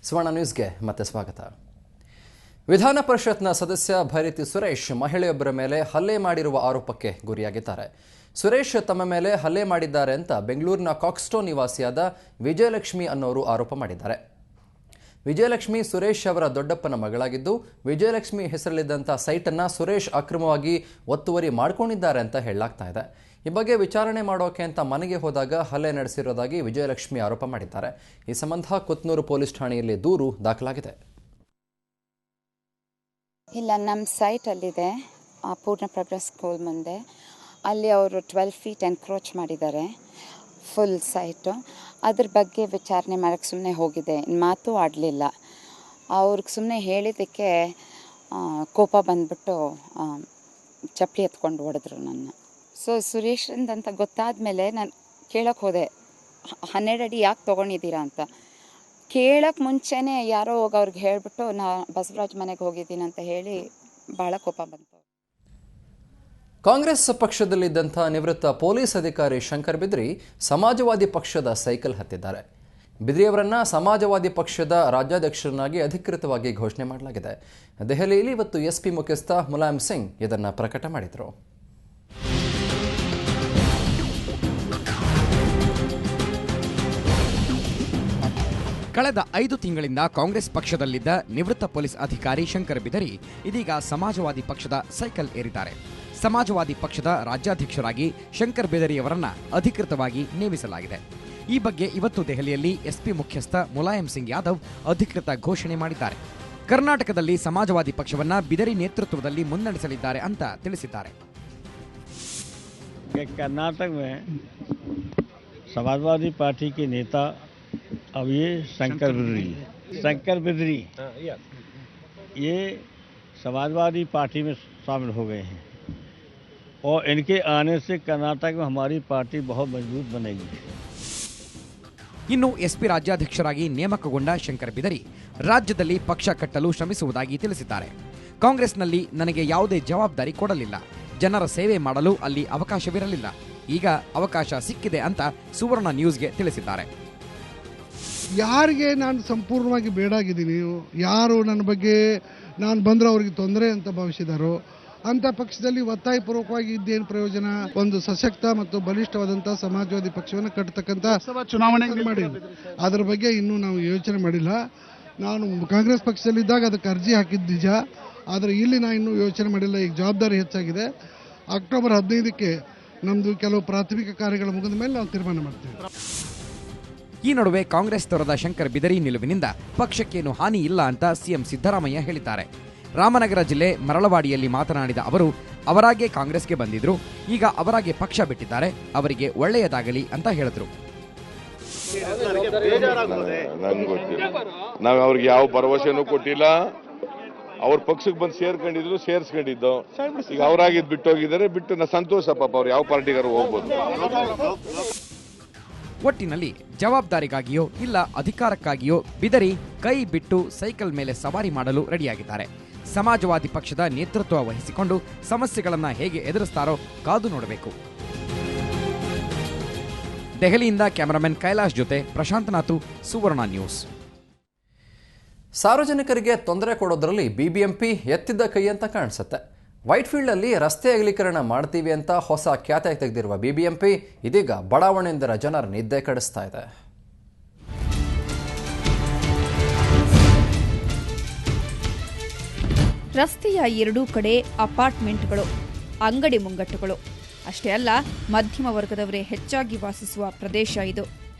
ಸುವರ್ಣ ನ್ಯೂಸ್ಗೆ ಮತ್ತೆ ಸ್ವಾಗತ. ವಿಧಾನ ಪರಿಷತ್ನ ಸದಸ್ಯ ಭೈರತಿ ಸುರೇಶ್ ಮಹಿಳೆಯೊಬ್ಬರ ಮೇಲೆ ಹಲ್ಲೆ ಮಾಡಿರುವ ಆರೋಪಕ್ಕೆ ಗುರಿಯಾಗಿದ್ದಾರೆ. ಸುರೇಶ್ ತಮ್ಮ ಮೇಲೆ ಹಲ್ಲೆ ಮಾಡಿದ್ದಾರೆ ಅಂತ ಬೆಂಗಳೂರಿನ ಕಾಕ್ಸ್ಟೋನ್ ನಿವಾಸಿಯಾದ ವಿಜಯಲಕ್ಷ್ಮಿ ಅನ್ನೋರು ಆರೋಪ ಮಾಡಿದ್ದಾರೆ. ವಿಜಯಲಕ್ಷ್ಮಿ ಸುರೇಶ್ ಅವರ ದೊಡ್ಡಪ್ಪನ ಮಗಳಾಗಿದ್ದು, ವಿಜಯಲಕ್ಷ್ಮಿ ಹೆಸರಲ್ಲಿದ್ದಂಥ ಸೈಟನ್ನು ಸುರೇಶ್ ಅಕ್ರಮವಾಗಿ ಒತ್ತುವರಿ ಮಾಡಿಕೊಂಡಿದ್ದಾರೆ ಅಂತ ಹೇಳಲಾಗ್ತಾ ಇದೆ. ಈ ಬಗ್ಗೆ ವಿಚಾರಣೆ ಮಾಡೋಕೆ ಅಂತ ಮನೆಗೆ ಹೋದಾಗ ಹಲ್ಲೆ ನಡೆಸಿರೋದಾಗಿ ವಿಜಯಲಕ್ಷ್ಮಿ ಆರೋಪ ಮಾಡಿದ್ದಾರೆ. ಈ ಸಂಬಂಧ ಕೊತ್ನೂರು ಪೊಲೀಸ್ ಠಾಣೆಯಲ್ಲಿ ದೂರು ದಾಖಲಾಗಿದೆ. ಇಲ್ಲ, ನಮ್ಮ ಸೈಟಲ್ಲಿದೆ, ಪೂರ್ಣ ಪ್ರೋಗ್ರೆಸ್ ಸ್ಕೂಲ್ ಮುಂದೆ. ಅಲ್ಲಿ ಅವರು 12 ಫೀಟ್ ಎನ್ಕ್ರೋಚ್ ಮಾಡಿದ್ದಾರೆ, ಫುಲ್ ಸೈಟು. ಅದ್ರ ಬಗ್ಗೆ ವಿಚಾರಣೆ ಮಾಡೋಕ್ಕೆ ಸುಮ್ಮನೆ ಹೋಗಿದೆ, ಮಾತು ಆಡಲಿಲ್ಲ. ಅವ್ರಿಗೆ ಸುಮ್ಮನೆ ಹೇಳಿದ್ದಕ್ಕೆ ಕೋಪ ಬಂದ್ಬಿಟ್ಟು ಚಪ್ಪಲಿ ಎತ್ಕೊಂಡು ಹೊಡೆದ್ರು ನನ್ನ. ಸೊ ಸುರೇಶ್ರಂದಂತ ಗೊತ್ತಾದ ಮೇಲೆ ನಾನು ಕೇಳೋಕ್ಕೆ ಹೋದೆ, 12 ಅಡಿ ಯಾಕೆ ತೊಗೊಂಡಿದ್ದೀರಾ ಅಂತ. ಕೇಳೋಕ್ಕೆ ಮುಂಚೆನೇ ಯಾರೋ ಹೋಗಿ ಅವ್ರಿಗೆ ಹೇಳಿಬಿಟ್ಟು ಬಸವರಾಜ್ ಮನೆಗೆ ಹೋಗಿದ್ದೀನಿ ಅಂತ ಹೇಳಿ ಭಾಳ ಕೋಪ ಬಂತು. ಕಾಂಗ್ರೆಸ್ ಪಕ್ಷದಲ್ಲಿದ್ದಂಥ ನಿವೃತ್ತ ಪೊಲೀಸ್ ಅಧಿಕಾರಿ ಶಂಕರ್ ಬಿದ್ರಿ ಸಮಾಜವಾದಿ ಪಕ್ಷದ ಸೈಕಲ್ ಹತ್ತಿದ್ದಾರೆ. ಬಿದ್ರಿಯವರನ್ನ ಸಮಾಜವಾದಿ ಪಕ್ಷದ ರಾಜ್ಯಾಧ್ಯಕ್ಷರನ್ನಾಗಿ ಅಧಿಕೃತವಾಗಿ ಘೋಷಣೆ ಮಾಡಲಾಗಿದೆ. ದೆಹಲಿಯಲ್ಲಿ ಇವತ್ತು ಎಸ್ಪಿ ಮುಖ್ಯಸ್ಥ ಮುಲಾಯಂ ಸಿಂಗ್ ಇದನ್ನು ಪ್ರಕಟ ಮಾಡಿದರು. ಕಳೆದ 5 ತಿಂಗಳಿಂದ ಕಾಂಗ್ರೆಸ್ ಪಕ್ಷದಲ್ಲಿದ್ದ ನಿವೃತ್ತ ಪೊಲೀಸ್ ಅಧಿಕಾರಿ ಶಂಕರ್ ಬಿದರಿ ಇದೀಗ ಸಮಾಜವಾದಿ ಪಕ್ಷದ ಸೈಕಲ್ ಏರಿದ್ದಾರೆ. ಸಮಾಜವಾದಿ ಪಕ್ಷದ ರಾಜ್ಯಾಧ್ಯಕ್ಷರಾಗಿ ಶಂಕರ್ ಬಿದರಿಯವರನ್ನ ಅಧಿಕೃತವಾಗಿ ನೇಮಿಸಲಾಗಿದೆ. ಈ ಬಗ್ಗೆ ಇವತ್ತು ದೆಹಲಿಯಲ್ಲಿ ಎಸ್ಪಿ ಮುಖ್ಯಸ್ಥ ಮುಲಾಯಂ ಸಿಂಗ್ ಯಾದವ್ ಅಧಿಕೃತ ಘೋಷಣೆ ಮಾಡಿದ್ದಾರೆ. ಕರ್ನಾಟಕದಲ್ಲಿ ಸಮಾಜವಾದಿ ಪಕ್ಷವನ್ನ ಬಿದರಿ ನೇತೃತ್ವದಲ್ಲಿ ಮುನ್ನಡೆಸಲಿದ್ದಾರೆ ಅಂತ ತಿಳಿಸಿದ್ದಾರೆ. कर्नाटक में समाजवादी पार्टी के नेता अब ये शंकर बिदरी ये समाजवादी पार्टी में शामिल हो गए हैं और इनके आने से कर्नाटक में हमारी पार्टी बहुत मजबूत बनेगी. ಇನ್ನು ಎಸ್ಪಿ ರಾಜ್ಯಾಧ್ಯಕ್ಷರಾಗಿ ನೇಮಕಗೊಂಡ ಶಂಕರ್ ಬಿದರಿ ರಾಜ್ಯದಲ್ಲಿ ಪಕ್ಷ ಕಟ್ಟಲು ಶ್ರಮಿಸುವುದಾಗಿ ತಿಳಿಸಿದ್ದಾರೆ. ಕಾಂಗ್ರೆಸ್ನಲ್ಲಿ ನನಗೆ ಯಾವುದೇ ಜವಾಬ್ದಾರಿ ಕೊಡಲಿಲ್ಲ, ಜನರ ಸೇವೆ ಮಾಡಲು ಅಲ್ಲಿ ಅವಕಾಶವಿರಲಿಲ್ಲ, ಈಗ ಅವಕಾಶ ಸಿಕ್ಕಿದೆ ಅಂತ ಸುವರ್ಣ ನ್ಯೂಸ್ಗೆ ತಿಳಿಸಿದ್ದಾರೆ. ಯಾರಿಗೆ ನಾನು ಸಂಪೂರ್ಣವಾಗಿ ಬೇಡಾಗಿದ್ದೀನಿ, ಯಾರು ನನ್ನ ಬಗ್ಗೆ ನಾನು ಬಂದರೆ ಅವ್ರಿಗೆ ತೊಂದರೆ ಅಂತ ಭಾವಿಸಿದಾರೋ ಅಂಥ ಪಕ್ಷದಲ್ಲಿ ಒತ್ತಾಯಪೂರ್ವಕವಾಗಿ ಇದ್ದೇನು ಪ್ರಯೋಜನ? ಒಂದು ಸಶಕ್ತ ಮತ್ತು ಬಲಿಷ್ಠವಾದಂಥ ಸಮಾಜವಾದಿ ಪಕ್ಷವನ್ನು ಕಟ್ಟತಕ್ಕಂಥ ಚುನಾವಣೆ ಮಾಡಿ ಅದರ ಬಗ್ಗೆ ಇನ್ನೂ ನಾವು ಯೋಚನೆ ಮಾಡಿಲ್ಲ. ನಾನು ಕಾಂಗ್ರೆಸ್ ಪಕ್ಷದಲ್ಲಿದ್ದಾಗ ಅದಕ್ಕೆ ಅರ್ಜಿ ಹಾಕಿದ್ದು ನಿಜ, ಆದರೆ ಇಲ್ಲಿ ನಾನು ಇನ್ನೂ ಯೋಚನೆ ಮಾಡಿಲ್ಲ. ಈಗ ಜವಾಬ್ದಾರಿ ಹೆಚ್ಚಾಗಿದೆ. ಅಕ್ಟೋಬರ್ 15ಕ್ಕೆ ನಮ್ಮದು ಕೆಲವು ಪ್ರಾಥಮಿಕ ಕಾರ್ಯಗಳು ಮುಗಿದ ಮೇಲೆ ನಾವು ತೀರ್ಮಾನ ಮಾಡ್ತೀವಿ. ಈ ನಡುವೆ ಕಾಂಗ್ರೆಸ್ ತೊರೆದ ಶಂಕರ್ ಬಿದರಿ ನಿಲುವಿನಿಂದ ಪಕ್ಷಕ್ಕೇನು ಹಾನಿ ಇಲ್ಲ ಅಂತ ಸಿಎಂ ಸಿದ್ದರಾಮಯ್ಯ ಹೇಳಿದ್ದಾರೆ. ರಾಮನಗರ ಜಿಲ್ಲೆ ಮರಳವಾಡಿಯಲ್ಲಿ ಮಾತನಾಡಿದ ಅವರು, ಅವರಾಗೆ ಕಾಂಗ್ರೆಸ್ಗೆ ಬಂದಿದ್ರು, ಈಗ ಅವರಾಗೆ ಪಕ್ಷ ಬಿಟ್ಟಿದ್ದಾರೆ, ಅವರಿಗೆ ಒಳ್ಳೆಯದಾಗಲಿ ಅಂತ ಹೇಳಿದ್ರು. ನಾವು ಅವ್ರಿಗೆ ಯಾವ ಭರವಸೆನೂ ಕೊಟ್ಟಿಲ್ಲ. ಅವ್ರ ಪಕ್ಷಕ್ಕೆ ಬಂದು ಸೇರ್ಸ್ಕೊಂಡಿದ್ದು, ಈಗ ಅವರಾಗಿದ್ದು ಬಿಟ್ಟು ಹೋಗಿದ್ದಾರೆ. ಬಿಟ್ಟು ನಾ ಸಂತೋಷ, ಪಾಪ ಅವ್ರು ಯಾವ ಪಾರ್ಟಿಗಾರು ಹೋಗ್ಬೋದು. ಒಟ್ಟಿನಲ್ಲಿ ಜವಾಬ್ದಾರಿಗಾಗಿಯೋ ಇಲ್ಲ ಅಧಿಕಾರಕ್ಕಾಗಿಯೋ ಬಿದರಿ ಕೈ ಬಿಟ್ಟು ಸೈಕಲ್ ಮೇಲೆ ಸವಾರಿ ಮಾಡಲು ರೆಡಿಯಾಗಿದ್ದಾರೆ. ಸಮಾಜವಾದಿ ಪಕ್ಷದ ನೇತೃತ್ವ ವಹಿಸಿಕೊಂಡು ಸಮಸ್ಯೆಗಳನ್ನು ಹೇಗೆ ಎದುರಿಸ್ತಾರೋ ಕಾದು ನೋಡಬೇಕು. ದೆಹಲಿಯಿಂದ ಕ್ಯಾಮರಾಮನ್ ಕೈಲಾಶ್ ಜೊತೆ ಪ್ರಶಾಂತ್ ನಾಥು, ಸುವರ್ಣ ನ್ಯೂಸ್. ಸಾರ್ವಜನಿಕರಿಗೆ ತೊಂದರೆ ಕೊಡೋದ್ರಲ್ಲಿ ಬಿಬಿಎಂಪಿ ಎತ್ತಿದ್ದ ಕೈ ಅಂತ ಕಾಣಿಸುತ್ತೆ. ವೈಟ್ಫೀಲ್ಡ್ನಲ್ಲಿ ರಸ್ತೆ ಅಗಲೀಕರಣ ಮಾಡ್ತೀವಿ ಅಂತ ಹೊಸ ಖ್ಯಾತೆ ತೆಗೆದಿರುವ ಬಿಬಿಎಂಪಿ ಇದೀಗ ಬಡಾವಣೆಯಿಂದ ಜನರ ನಿದ್ದೆ ಕೆಡಿಸ್ತಾ ಇದೆ. ರಸ್ತೆಯ ಎರಡೂ ಕಡೆ ಅಪಾರ್ಟ್ಮೆಂಟ್ಗಳು, ಅಂಗಡಿ ಮುಂಗಟ್ಟುಗಳು. ಅಷ್ಟೇ ಅಲ್ಲ, ಮಧ್ಯಮ ವರ್ಗದವರೇ ಹೆಚ್ಚಾಗಿ ವಾಸಿಸುವ ಪ್ರದೇಶ ಇದು.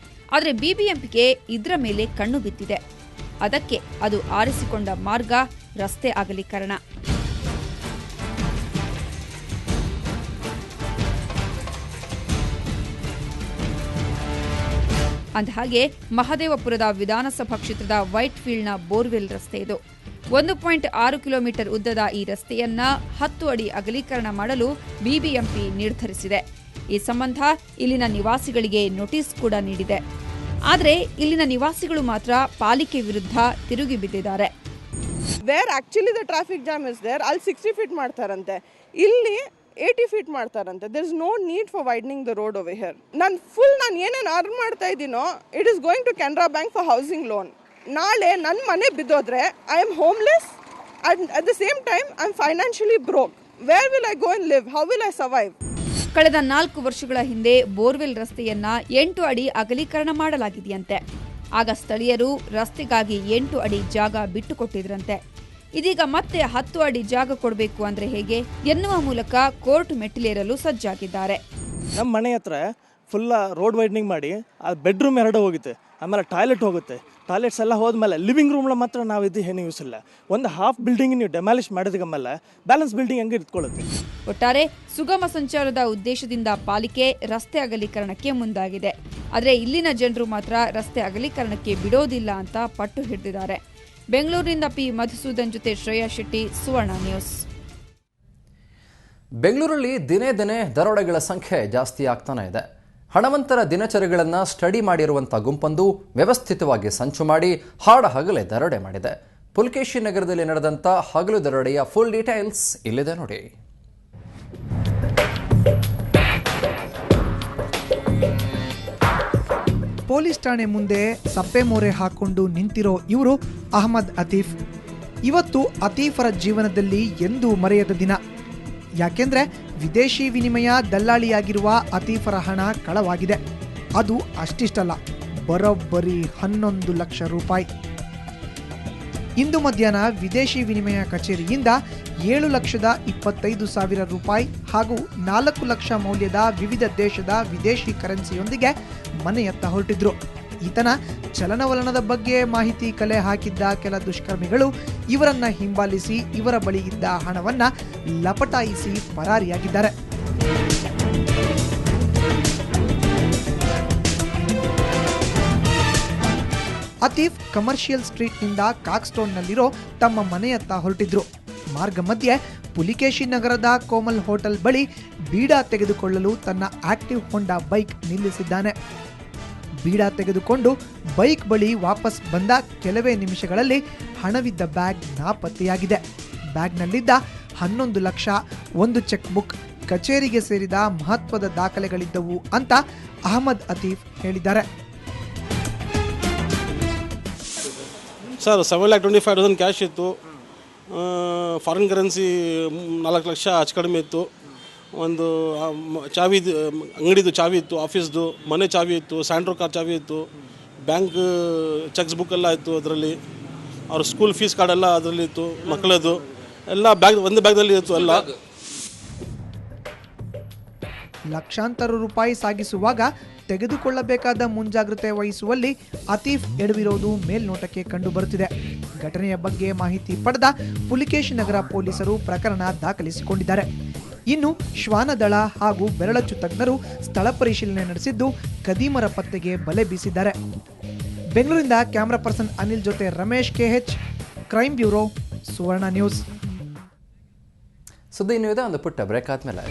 ಆದರೆ ಬಿಬಿಎಂಪಿಗೆ ಇದರ ಮೇಲೆ ಕಣ್ಣು ಬಿದ್ದಿದೆ. ಅದಕ್ಕೆ ಅದು ಆರಿಸಿಕೊಂಡ ಮಾರ್ಗ ರಸ್ತೆ ಅಗಲೀಕರಣ. ಅಂದಹಾಗೆ ಮಹದೇವಪುರದ ವಿಧಾನಸಭಾ ಕ್ಷೇತ್ರದ ವೈಟ್ಫೀಲ್ಡ್ನ ಬೋರ್ವೆಲ್ ರಸ್ತೆ ಇದು. 1.6 ಕಿಲೋಮೀಟರ್ ಉದ್ದದ ಈ ರಸ್ತೆಯನ್ನ 10 ಅಡಿ ಅಗಲೀಕರಣ ಮಾಡಲು ಬಿಬಿಎಂಪಿ ನಿರ್ಧರಿಸಿದೆ. ಈ ಸಂಬಂಧ ಇಲ್ಲಿನ ನಿವಾಸಿಗಳಿಗೆ ನೋಟಿಸ್ ಕೂಡ ನೀಡಿದೆ. ಆದರೆ ಇಲ್ಲಿನ ನಿವಾಸಿಗಳು ಮಾತ್ರ ಪಾಲಿಕೆ ವಿರುದ್ಧ ತಿರುಗಿ ಬಿದ್ದಿದ್ದಾರೆ. Where actually the traffic jam is there, ಅಲ್ಲಿ 60 ಫೀಟ್ ಮಾಡ್ತಾರಂತೆ, ಇಲ್ಲಿ 80 ಫೀಟ್ ಮಾಡ್ತಾರಂತೆ. There is no need for widening the road over here. ನಾನು ಏನೇನು ಅರ್ನ್ ಮಾಡ್ತಾ ಇದ್ದೀನೋ it is going to Canara bank for housing loan. ನಾಳೆ ನನ್ನ ಮನೆ ಬಿದ್ದೋದ್ರೆ I am homeless and at the same time I'm financially broke. Where will I go and live? How will I survive? ಕಳೆದ 4 ವರ್ಷಗಳ ಹಿಂದೆ ಬೋರ್ವೆಲ್ ರಸ್ತೆಯನ್ನ 8 ಅಡಿ ಅಗಲೀಕರಣ ಮಾಡಲಾಗಿದೆಯಂತೆ. ಆಗ ಸ್ಥಳೀಯರು ರಸ್ತೆಗಾಗಿ 8 ಅಡಿ ಜಾಗ ಬಿಟ್ಟುಕೊಟ್ಟಿದ್ರಂತೆ. ಇದೀಗ ಮತ್ತೆ 10 ಅಡಿ ಜಾಗ ಕೊಡಬೇಕು ಅಂದ್ರೆ ಹೇಗೆ ಎನ್ನುವ ಮೂಲಕ ಕೋರ್ಟ್ ಮೆಟ್ಟಿಲೇರಲು ಸಜ್ಜಾಗಿದ್ದಾರೆ. ನಮ್ಮ ಮನೆ ಹತ್ರ ಫುಲ್ಲ ರೋಡ್ ವೈಡ್ನಿಂಗ್ ಮಾಡಿ ಆ ಬೆಡ್ರೂಮ್ 2 ಹೋಗುತ್ತೆ, ಆಮೇಲೆ ಟಾಯ್ಲೆಟ್ ಹೋಗುತ್ತೆ. ಟಾಯ್ಲೆಟ್ಸ್ ಎಲ್ಲ ಹೋದ್ಮೇಲೆ ಲಿವಿಂಗ್ ರೂಮ್ಲ ಮಾತ್ರ ನಾವು ಏನು ಯೂಸ್ ಇಲ್ಲ. ಒಂದು ಹಾಫ್ ಬಿಲ್ಡಿಂಗ್ ನೀವು ಡೆಮಾಲಿಷ್ ಮಾಡಿದ್ಮೇಲೆ ಬ್ಯಾಲೆನ್ಸ್ ಬಿಲ್ಡಿಂಗ್ ಹಂಗೆ ಇಟ್ಕೊಳ್ಳುತ್ತೆ. ಒಟ್ಟಾರೆ ಸುಗಮ ಸಂಚಾರದ ಉದ್ದೇಶದಿಂದ ಪಾಲಿಕೆ ರಸ್ತೆ ಅಗಲೀಕರಣಕ್ಕೆ ಮುಂದಾಗಿದೆ. ಆದರೆ ಇಲ್ಲಿನ ಜನರು ಮಾತ್ರ ರಸ್ತೆ ಅಗಲೀಕರಣಕ್ಕೆ ಬಿಡೋದಿಲ್ಲ ಅಂತ ಪಟ್ಟು ಹಿಡಿದಿದ್ದಾರೆ. ಬೆಂಗಳೂರಿನಿಂದ ಪಿ ಮಧುಸೂದನ್ ಜೊತೆ ಶ್ರೇಯಾ ಶೆಟ್ಟಿ, ಸುವರ್ಣ ನ್ಯೂಸ್. ಬೆಂಗಳೂರಲ್ಲಿ ದಿನೇ ದಿನೇ ದರೋಡೆಗಳ ಸಂಖ್ಯೆ ಜಾಸ್ತಿ ಆಗ್ತಾನೆ ಇದೆ. ಹಣವಂತರ ದಿನಚರಿಗಳನ್ನು ಸ್ಟಡಿ ಮಾಡಿರುವಂಥ ಗುಂಪೊಂದು ವ್ಯವಸ್ಥಿತವಾಗಿ ಸಂಚು ಮಾಡಿ ಹಾಡ ಹಗಲೇ ದರೋಡೆ ಮಾಡಿದೆ. ಪುಲಕೇಶಿ ನಗರದಲ್ಲಿ ನಡೆದಂಥ ಹಗಲು ದರೋಡೆಯ ಫುಲ್ ಡೀಟೇಲ್ಸ್ ಇಲ್ಲಿದೆ ನೋಡಿ. ಪೊಲೀಸ್ ಠಾಣೆ ಮುಂದೆ ಸಪ್ಪೆ ಮೋರೆ ಹಾಕೊಂಡು ನಿಂತಿರೋ ಇವರು ಅಹಮದ್ ಅತೀಫ್. ಇವತ್ತು ಅತೀಫರ ಜೀವನದಲ್ಲಿ ಎಂದೂ ಮರೆಯದ ದಿನ. ಯಾಕೆಂದ್ರೆ ವಿದೇಶಿ ವಿನಿಮಯ ದಲ್ಲಾಳಿಯಾಗಿರುವ ಅತೀಫರ ಹಣ ಕಳವಾಗಿದೆ. ಅದು ಅಷ್ಟಿಷ್ಟಲ್ಲ, ಬರೋಬ್ಬರಿ 11 ಲಕ್ಷ ರೂಪಾಯಿ. ಇಂದು ಮಧ್ಯಾಹ್ನ ವಿದೇಶಿ ವಿನಿಮಯ ಕಚೇರಿಯಿಂದ 7,25,000 ರೂಪಾಯಿ ಹಾಗೂ 4 ಲಕ್ಷ ಮೌಲ್ಯದ ವಿವಿಧ ದೇಶದ ವಿದೇಶಿ ಕರೆನ್ಸಿಯೊಂದಿಗೆ ಮನೆಯತ್ತ ಹೊರಟಿದ್ರು. ಈತನ ಚಲನವಲನದ ಬಗ್ಗೆ ಮಾಹಿತಿ ಕಲೆ ಹಾಕಿದ್ದ ಕೆಲ ದುಷ್ಕರ್ಮಿಗಳು ಇವರನ್ನ ಹಿಂಬಾಲಿಸಿ ಇವರ ಬಳಿ ಇದ್ದ ಹಣವನ್ನ ಲಪಟಾಯಿಸಿ ಪರಾರಿಯಾಗಿದ್ದಾರೆ. ಅತೀಫ್ ಕಮರ್ಷಿಯಲ್ ಸ್ಟ್ರೀಟ್ನಿಂದ ಕಾಕ್ಸ್ಟೋನ್ನಲ್ಲಿರೋ ತಮ್ಮ ಮನೆಯತ್ತ ಹೊರಟಿದ್ರು. ಮಾರ್ಗ ಮಧ್ಯೆ ಪುಲಿಕೇಶಿ ನಗರದ ಕೋಮಲ್ ಹೋಟೆಲ್ ಬಳಿ ಬೀಡಾ ತೆಗೆದುಕೊಳ್ಳಲು ತನ್ನ ಆಕ್ಟಿವ್ ಹೊಂಡಾ ಬೈಕ್ ನಿಲ್ಲಿಸಿದ್ದಾನೆ. ಬೀಡಾ ತೆಗೆದುಕೊಂಡು ಬೈಕ್ ಬಳಿ ವಾಪಸ್ ಬಂದ ಕೆಲವೇ ನಿಮಿಷಗಳಲ್ಲಿ ಹಣವಿದ್ದ ಬ್ಯಾಗ್ ನಾಪತ್ತೆಯಾಗಿದೆ. ಬ್ಯಾಗ್ನಲ್ಲಿದ್ದ 11 ಲಕ್ಷ, 1 ಚೆಕ್ ಬುಕ್, ಕಚೇರಿಗೆ ಸೇರಿದ ಮಹತ್ವದ ದಾಖಲೆಗಳಿದ್ದವು ಅಂತ ಅಹಮದ್ ಅತೀಫ್ ಹೇಳಿದ್ದಾರೆ. ಸರ್ 7,25,000 ಕ್ಯಾಶ್ ಇತ್ತು, ಫಾರಿನ್ ಕರೆನ್ಸಿ 4 ಲಕ್ಷ ಹೆಚ್ಚು ಕಡಿಮೆ ಇತ್ತು, ಒಂದು ಚಾವಿ ಅಂಗಡಿದು ಚಾವಿ ಇತ್ತು, ಆಫೀಸ್ದು ಮನೆ ಚಾವಿ ಇತ್ತು, ಸ್ಯಾಂಡ್ರೋ ಕಾರ್ ಚಾವಿ ಇತ್ತು, ಬ್ಯಾಂಕ್ ಚೆಕ್ಸ್ ಬುಕ್ ಎಲ್ಲ ಇತ್ತು, ಅದರಲ್ಲಿ ಅವ್ರ ಸ್ಕೂಲ್ ಫೀಸ್ ಕಾರ್ಡ್ ಎಲ್ಲ ಅದರಲ್ಲಿ ಇತ್ತು, ಮಕ್ಕಳದು ಎಲ್ಲ ಬ್ಯಾಗ್ ಒಂದು ಬ್ಯಾಗ್ದಲ್ಲಿ ಇತ್ತು ಎಲ್ಲ. ಲಕ್ಷಾಂತರ ರೂಪಾಯಿ ಸಾಗಿಸುವಾಗ ತೆಗೆದುಕೊಳ್ಳಬೇಕಾದ ಮುಂಜಾಗ್ರತೆ ವಹಿಸುವಲ್ಲಿ ಅತೀಫ್ ಎಡವಿರೋದು ಮೇಲ್ನೋಟಕ್ಕೆ ಕಂಡು ಬರುತ್ತಿದೆ. ಘಟನೆಯ ಬಗ್ಗೆ ಮಾಹಿತಿ ಪಡೆದ ಪುಲಿಕೇಶಿ ನಗರ ಪೊಲೀಸರು ಪ್ರಕರಣ ದಾಖಲಿಸಿಕೊಂಡಿದ್ದಾರೆ. ಇನ್ನು ಶ್ವಾನದಳ ಹಾಗೂ ಬೆರಳಚ್ಚು ತಜ್ಞರು ಸ್ಥಳ ಪರಿಶೀಲನೆ ನಡೆಸಿದ್ದು ಕದೀಮರ ಪತ್ತೆಗೆ ಬಲೆ ಬೀಸಿದ್ದಾರೆ. ಬೆಂಗಳೂರಿನಿಂದ ಕ್ಯಾಮರಾ ಪರ್ಸನ್ ಅನಿಲ್ ಜೊತೆ ರಮೇಶ್ KH, ಕ್ರೈಮ್ ಬ್ಯೂರೋ, ಸುವರ್ಣ ನ್ಯೂಸ್. ಸುದ್ದಿ ಇನ್ನೂ ಇದೆ, ಒಂದು ಪುಟ್ಟ ಬ್ರೇಕ್ ಆದ್ಮೇಲೆ